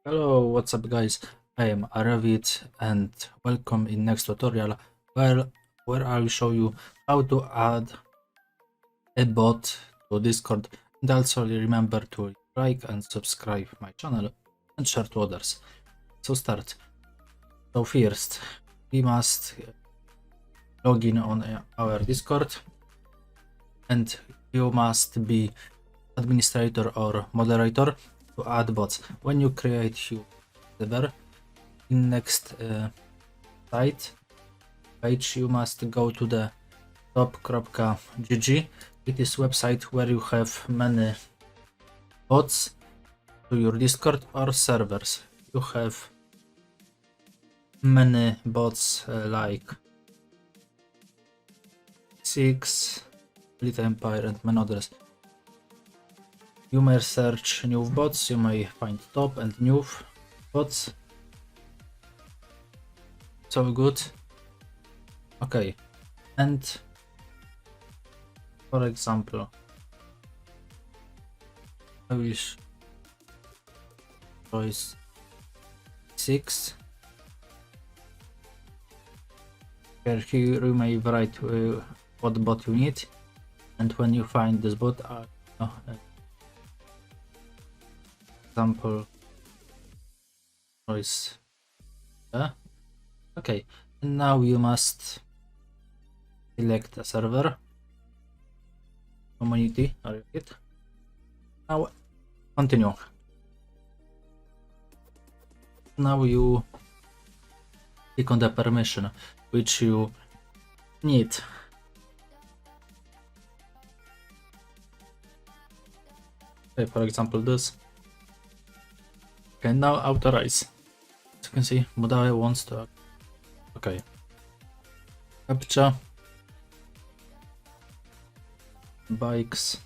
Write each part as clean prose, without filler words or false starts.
Hello, what's up guys? I am Aravid and welcome in next tutorial where I'll show you how to add a bot to Discord, and also remember to like and subscribe my channel and share to others. So start. So first we must log in on our Discord and you must be administrator or moderator to add bots. When you create your server, in next site page you must go to the top.gg. It is website where you have many bots to your Discord or servers. You have many bots like Six, Little Empire and many others. You may search new bots, you may find top and new bots. So good. Okay, and for example, I will choose 6. Here you may write what bot you need, and when you find this bot, example choice. Okay, and now you must select a server, community, are it? Now continue. Now you click on the permission which you need. Okay, for example this. Okay, now authorize. As you can see, Mudawe wants to. Okay. Captcha. Bikes.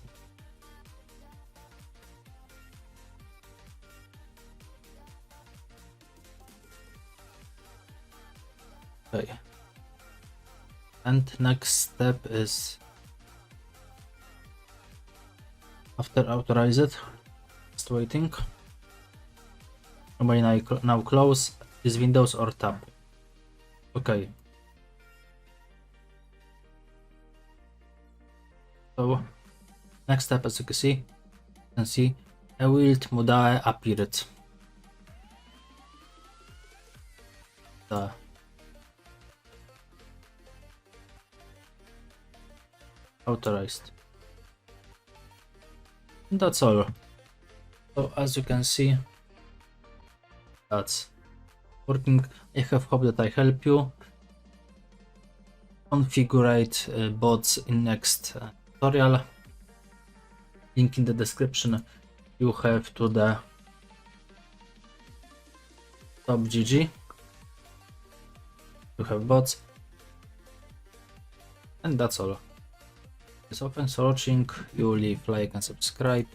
Okay. And next step is after authorize it, just waiting. Now close this windows or tab. Okay. So next step, as you can see, a wild Mudawe appeared. Authorized. And that's all. So as you can see, that's working. I have hope that I help you configure bots in next tutorial. Link in the description. You have to the top.gg. You have bots, and that's all. So thanks for watching. You leave like and subscribe.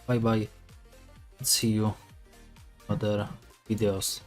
Bye bye. See you in other videos.